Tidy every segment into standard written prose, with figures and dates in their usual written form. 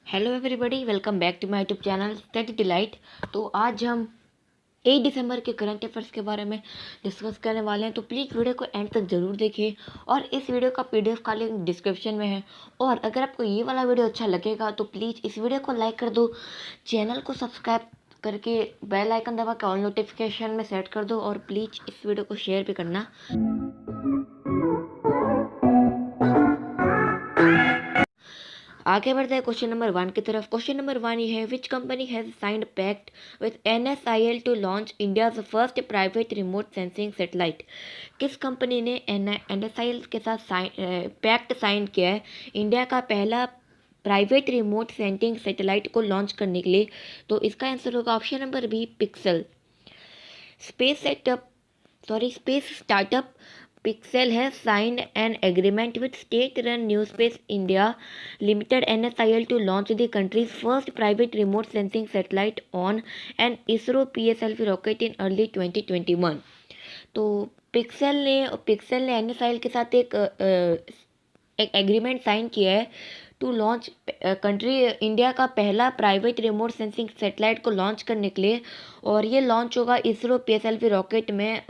Hello everybody, welcome back to my YouTube channel study delight. तो आज हम 8 दिसंबर के करंट अफेयर्स के बारे में डिस्कस करने वाले हैं। तो प्लीज़ वीडियो को एंड तक ज़रूर देखिए और इस वीडियो का पीडीएफ का लिंक डिस्क्रिप्शन में है। और अगर आपको ये वाला वीडियो अच्छा लगेगा तो प्लीज़ इस वीडियो को लाइक कर दो, चैनल को सब्सक्राइब करके बेल आइकन दबा के ऑल नोटिफिकेशन में सेट कर दो और प्लीज़ इस वीडियो को शेयर भी करना। आगे बढ़ते हैं क्वेश्चन नंबर 1 की तरफ। क्वेश्चन नंबर 1 ये है, which company has signed pact with NSIL to launch India's first private remote sensing satellite. किस कंपनी ने NSIL के साथ पैक्ट साइन किया है इंडिया का पहला प्राइवेट रिमोट सेंसिंग सैटेलाइट को लॉन्च करने के लिए? तो इसका आंसर होगा option number B, Pixel. Space startup Pixel has signed an agreement with state-run New Space India Limited (NSIL) to launch the country's first private remote sensing satellite on an ISRO PSLV rocket in early 2021। तो pixel ने NSIL के साथ एक agreement sign किया है to launch country India का पहला private remote sensing satellite को लॉन्च करने के लिए। और ये लॉन्च होगा इसरो PSLV रॉकेट में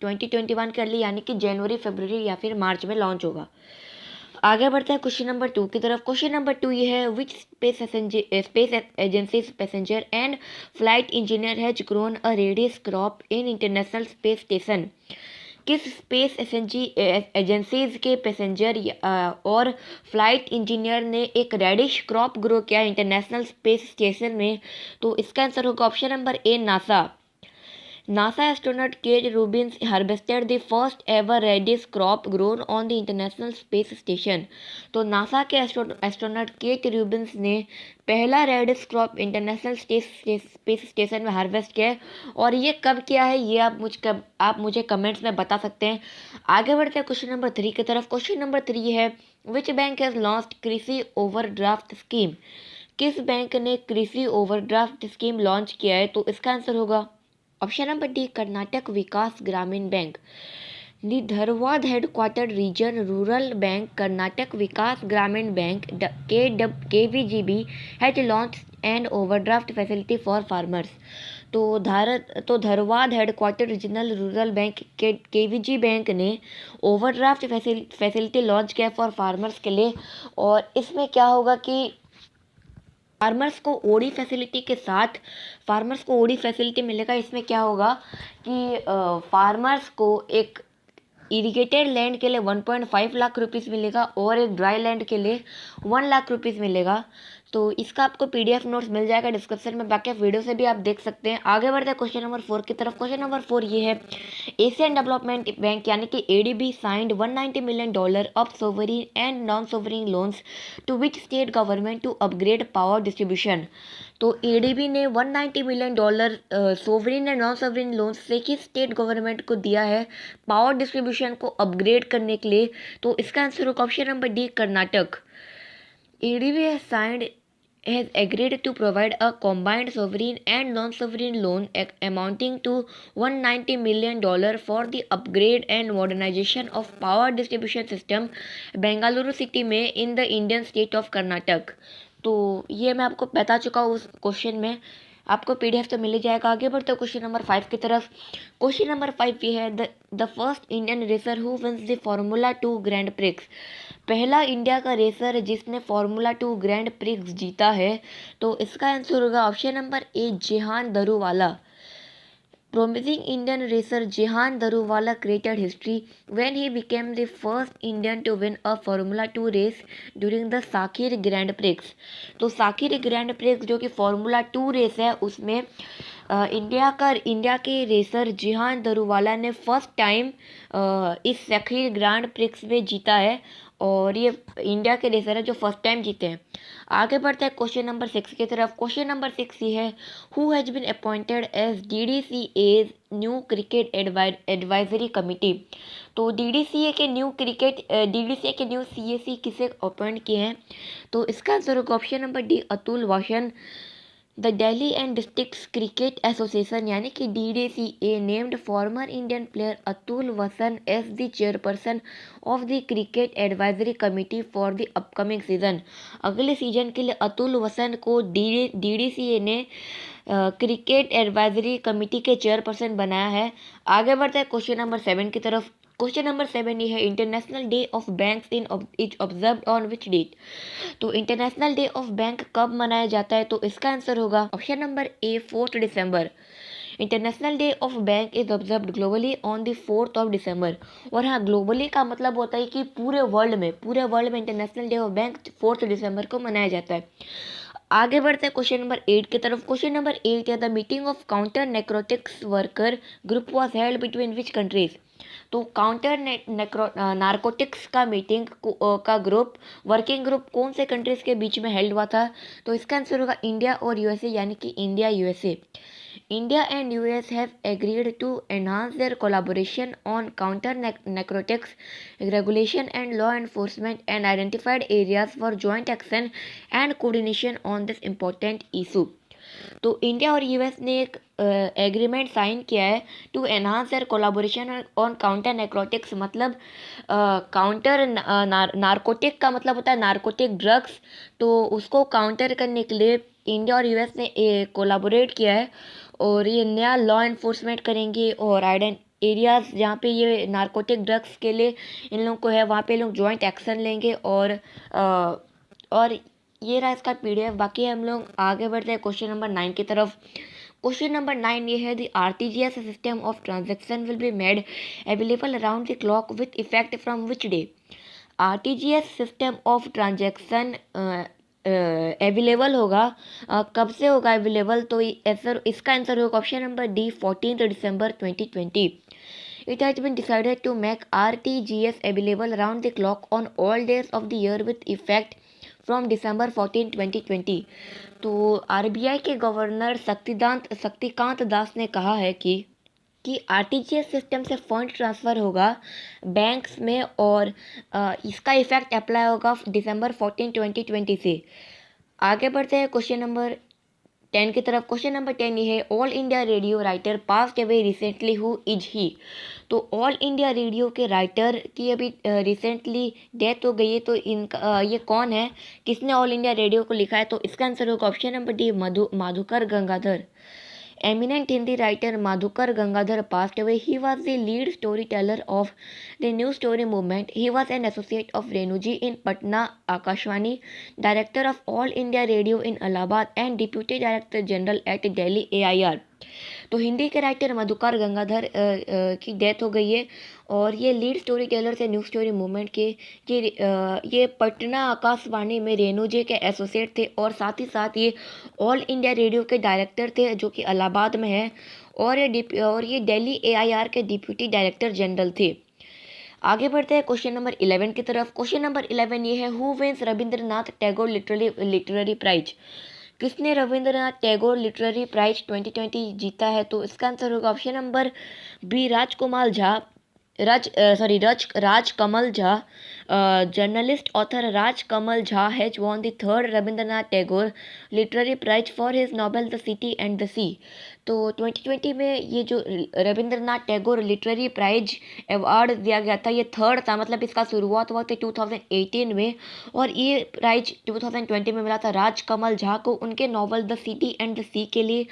2021 के अर्ली यानी कि जनवरी, फरवरी या फिर मार्च में लॉन्च होगा। आगे बढ़ते हैं क्वेश्चन नंबर 2 की तरफ। क्वेश्चन नंबर 2 ये है, which space agency passenger and flight engineer has grown a radius crop in international space station. किस स्पेस एजेंसीज के पैसेंजर और फ्लाइट इंजीनियर ने एक रेडिश क्रॉप ग्रो किया इंटरनेशनल स्पेस स्टेशन में? तो इसका आंसर होगा option number A, NASA. NASA astronaut Kate Rubins harvested the first ever radish crop grown on the International Space Station। तो नासा के एस्ट्रोनॉट केट रूबिन्स ने पहला radish crop international space station में harvest किया है। और ये कब किया है ये आप मुझे कमेंट्स में बता सकते हैं। आगे बढ़ते हैं क्वेश्चन नंबर 3 की तरफ। क्वेश्चन नंबर 3 है, विच बैंक हैज़ लॉन्च्ड कृषि ओवरड्राफ्ट स्कीम। किस बैंक ने कृषि ओवरड्राफ्ट स्कीम लॉन्च किया है? तो इसका आंसर होगा option number D, Karnataka Vikas Grameen bank. The Dharwad headquarter region rural bank Karnataka Vikas Grameen bank KVGB has launch an overdraft facility for farmers. तो Dharwad headquarter regional rural bank KVG bank ने ओवरड्राफ्ट फैसिलिटी लॉन्च किया for farmers के लिए। और इसमें क्या होगा कि फार्मर्स को ओडी फैसिलिटी मिलेगा। इसमें क्या होगा कि फार्मर्स को एक इरिगेटेड लैंड के लिए 1.5 लाख रुपीज़ मिलेगा और एक ड्राई लैंड के लिए 1 लाख रुपीज़ मिलेगा। तो इसका आपको PDF नोट्स मिल जाएगा डिस्क्रिप्शन में, बाकी आप वीडियो से भी आप देख सकते हैं। आगे बढ़ते हैं क्वेश्चन नंबर 4 की तरफ। क्वेश्चन नंबर 4 ये है, एशियन डेवलपमेंट बैंक यानी कि ADB signed $190 million of sovereign and non sovereign loans to which state government to upgrade power distribution. तो ADB ने $190 million sovereign and non sovereign loans से किस स्टेट गवर्नमेंट को दिया है पावर डिस्ट्रीब्यूशन को अपग्रेड करने के लिए? तो इसका आंसर होगा option number D, Karnataka. ADB has agreed to provide a combined sovereign and non-sovereign loan amounting to $190 million for the upgrade and modernization of power distribution system Bengaluru city में in the Indian state of Karnataka. तो ये मैं आपको बता चुका हूँ उस question में, आपको PDF तो मिल ही जाएगा। आगे बढ़ते हैं क्वेश्चन नंबर 5 की तरफ। क्वेश्चन नंबर 5 ये है, the first Indian racer who wins the formula 2 grand prix. पहला इंडिया का रेसर जिसने फार्मूला 2 ग्रैंड प्रिक्स जीता है। तो इसका आंसर होगा option number A, Jehan Daruvala. Promising Indian racer Jehan Daruwala created history when he became the first Indian to win a Formula 2 race during the Sakhir Grand Prix। तो Sakir grand prix जो कि formula 2 race है उसमें India के racer जिहान दरूवाला ने first time इस Sakir grand prix में जीता है। और ये इंडिया के रेसर है जो फर्स्ट टाइम जीते हैं। आगे बढ़ते हैं क्वेश्चन नंबर 6 की तरफ। क्वेश्चन नंबर 6 ये है, who has been appointed as DDCA's new cricket advisory committee. तो DDCA के न्यू CAC किसे अपॉइंट किए हैं? तो इसका आंसर होगा option number D, Atul Vasan. The Delhi and districts cricket association यानी कि DDCA named former Indian player Atul Vasan as the chairperson of the cricket advisory committee for the upcoming season. अगले सीजन के लिए अतुल वसन को DDCA ने क्रिकेट एडवाइजरी कमेटी के chairperson बनाया है। आगे बढ़ते हैं क्वेश्चन नंबर 7 की तरफ। क्वेश्चन नंबर 7 ये है, international day of banks is observed on which date. तो इंटरनेशनल डे ऑफ बैंक कब मनाया जाता है, तो इसका आंसर होगा ऑप्शन नंबर ए 4 दिसंबर। International day of bank is observed globally on the 4 दिसंबर। और हाँ, ग्लोबली का मतलब होता है कि पूरे वर्ल्ड में इंटरनेशनल डे ऑफ बैंक 4 दिसंबर को मनाया जाता है। आगे बढ़ते हैं क्वेश्चन नंबर 8 की तरफ। क्वेश्चन नंबर 8 है, the meeting of counter narcotics worker group was held between which countries. तो काउंटर नारकोटिक्स का मीटिंग का वर्किंग ग्रुप कौन से कंट्रीज के बीच में हेल्ड हुआ था, तो इसका आंसर होगा इंडिया और यूएसए, यानी कि India USA. India and US have agreed to enhance their collaboration on counter narcotics regulation and law enforcement and identified areas for joint action and coordination on this important issue. तो India और US ने एक agreement sign किया है to enhance their collaboration on counter narcotics. मतलब counter narcotic का मतलब होता है नारकोटिक ड्रग्स, तो उसको काउंटर करने के लिए इंडिया और यूएस ने कोलाबोरेट किया है और ये नया लॉ इन्फोर्समेंट करेंगे और एरियाज़ जहाँ पे ये नारकोटिक ड्रग्स के लिए इन लोगों को है वहाँ पे लोग जॉइंट एक्शन लेंगे। और ये रहा इसका PDF। बाकी हम लोग आगे बढ़ते हैं क्वेश्चन नंबर 9 की तरफ। क्वेश्चन नंबर 9 ये है, the RTGS system of transaction will be made available around the clock with effect from which day. RTGS system of transaction available होगा कब से होगा अवेलेबल, तो इसका आंसर होगा option number D 14 December 2020। It has been decided to make RTGS available around the clock on all days of the year with effect from December 14, 2020। तो RBI के governor Shaktikanta Das ने कहा है कि RTGS सिस्टम से फंड ट्रांसफ़र होगा banks में और इसका इफेक्ट अप्लाई होगा December 14, 2020 से। आगे बढ़ते हैं क्वेश्चन नंबर 10 की तरफ। क्वेश्चन नंबर 10 ये है, all India radio writer passed away recently, who is he. तो ऑल इंडिया रेडियो के राइटर की अभी रिसेंटली डेथ हो गई है, तो इनका ये कौन है, किसने ऑल इंडिया रेडियो को लिखा है, तो इसका आंसर होगा option number D Madhukar Gangadhar. Eminent Hindi writer Madhukar Gangadhar passed away. He was the lead storyteller of the New Story movement. He was an associate of Renuji in Patna Akashwani, director of All India Radio in Allahabad, and deputy director general at Delhi AIR. तो हिंदी के writer Madhukar Gangadhar की death हो गई है और ये lead story teller थे new story movement के। ये पटना आकाशवाणी में रेणु जी के एसोसिएट थे और साथ ही साथ ये ऑल इंडिया रेडियो के डायरेक्टर थे जो कि इलाहाबाद में है और ये दिल्ली AIR के डिप्यूटी डायरेक्टर जनरल थे। आगे बढ़ते हैं क्वेश्चन नंबर 11 की तरफ। क्वेश्चन नंबर 11 ये है, who wins Rabindranath Tagore literary prize. किसने रविंद्रनाथ टैगोर लिटरेरी प्राइज 2020 जीता है, तो इसका आंसर होगा option number B Rajkamal Jha. Journalist author Rajkamal Jha has won the 3rd Rabindranath Tagore literary prize for his novel the city and the sea. तो 2020 में ये जो Rabindranath Tagore literary prize award दिया गया था, ये 3rd था, मतलब इसका शुरुआत हुआ था 2018 में और ये प्राइज 2020 में मिला था राजकमल झा को उनके novel the city and the sea के लिए।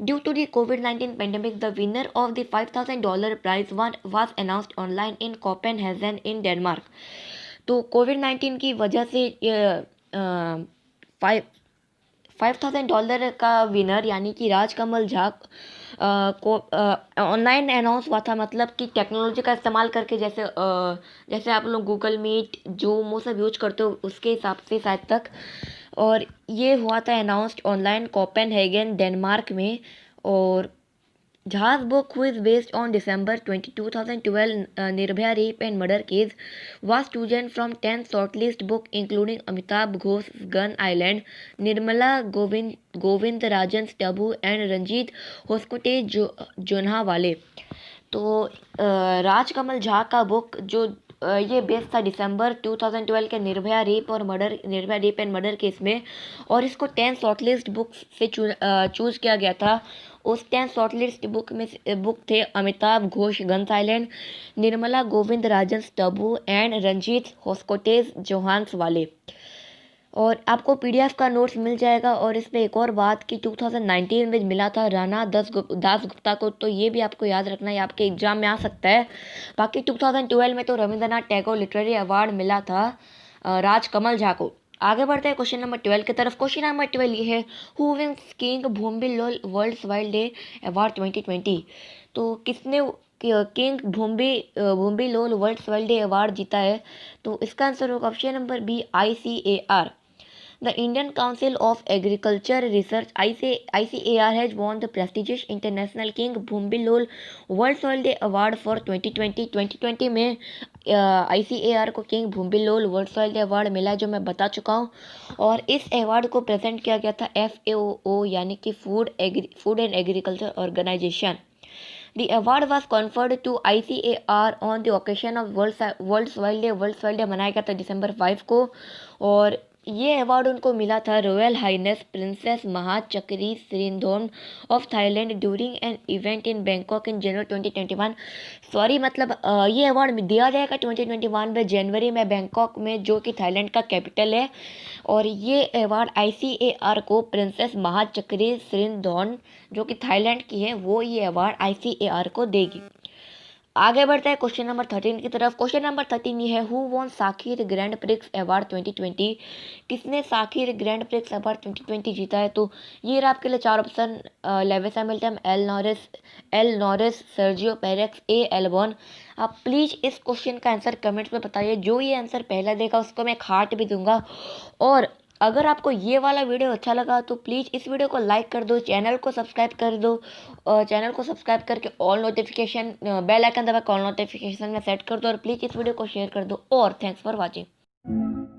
ड्यू टू द कोविड-19 pandemic, the winner of the $5,000 prize was announced online in Copenhagen in Denmark. तो कोविड-19 की वजह से $5,000 का विनर यानी कि राजकमल झा को ऑनलाइन अनाउंस हुआ था, मतलब कि टेक्नोलॉजी का इस्तेमाल करके, जैसे आप लोग गूगल मीट जूम वो सब यूज करते हो उसके हिसाब से शायद तक। और ये हुआ था अनाउंस्ड ऑनलाइन कोपेनहेगन डेनमार्क में। और Jha's book, who is based on December 2012 Nirbhaya rape and murder case, was chosen from 10 shortlist book including Amitabh Ghosh's Gun Island, Nirmala Govindarajan's Taboo and Ranjit Hoskote's Jonhawale। तो राजकमल झा का book जो ये based था दिसंबर 2012 के Nirbhaya rape and murder case में, और इसको 10 shortlist books से चूज किया गया था। उस 10 शॉर्टलिस्ट बुक थे Amitabh Ghosh guns island, Nirmala Govindarajan Taboo and Ranjit Hoskote's जोहान्स वाले। और आपको पीडीएफ का नोट्स मिल जाएगा। और इसमें एक और बात कि 2019 में मिला था राणा दास गुप्ता को, तो ये भी आपको याद रखना है, आपके एग्जाम में आ सकता है। बाकी 2012 में तो रविंद्रनाथ टैगोर लिटरेरी अवार्ड मिला था राजकमल झा को। आगे बढ़ते हैं क्वेश्चन नंबर 12 की तरफ। क्वेश्चन नंबर 12 ये है, who wins king Bhumibol world wild day award 2020। तो किसने king Bhumibol world wild day award जीता है? तो इसका आंसर होगा option number B, ICAR। The Indian Council of Agriculture Research ICAR has won the prestigious International King Bhumbilol World Soil Day Award for 2020। 2020 में ICAR को king Bhumibol world soil day award मिला, जो मैं बता चुका हूँ। और इस अवार्ड को प्रेजेंट किया गया था FAO यानी कि food and agriculture organisation. The award was conferred to ICAR on the occasion of World Soil Day। World soil day मनाया गया था दिसंबर 5 को। और ये अवार्ड उनको मिला था royal highness princess Maha Chakri Sirindhorn of Thailand during an event in Bangkok in January 2021। Sorry, मतलब ये अवार्ड दिया जाएगा 2021 में जनवरी में बैंकॉक में, जो कि थाईलैंड का कैपिटल है। और ये अवार्ड ICAR को प्रिंसेस महाचक्री सिरिंधोन, जो कि थाईलैंड की है, वो ये अवार्ड ICAR को देगी। आगे बढ़ते हैं क्वेश्चन नंबर 13 की तरफ। क्वेश्चन नंबर 13 ये है, who won Sakir grand prix award 2020। किसने साकिर ग्रैंड प्रिक्स अवार्ड 2020 जीता है? तो ये रहा आपके लिए चार option, Lewis Hamilton, L Norris, Sergio Perez, A Albon. आप प्लीज़ इस क्वेश्चन का आंसर कमेंट्स में बताइए। जो ये आंसर पहला देगा उसको मैं एक हार्ट भी दूंगा। और अगर आपको ये वाला वीडियो अच्छा लगा तो प्लीज़ इस वीडियो को लाइक कर दो, चैनल को सब्सक्राइब कर दो, और चैनल को सब्सक्राइब करके ऑल नोटिफिकेशन बेल आइकन दबा के ऑल नोटिफिकेशन में सेट कर दो। और प्लीज़ इस वीडियो को शेयर कर दो। और थैंक्स फॉर वॉचिंग।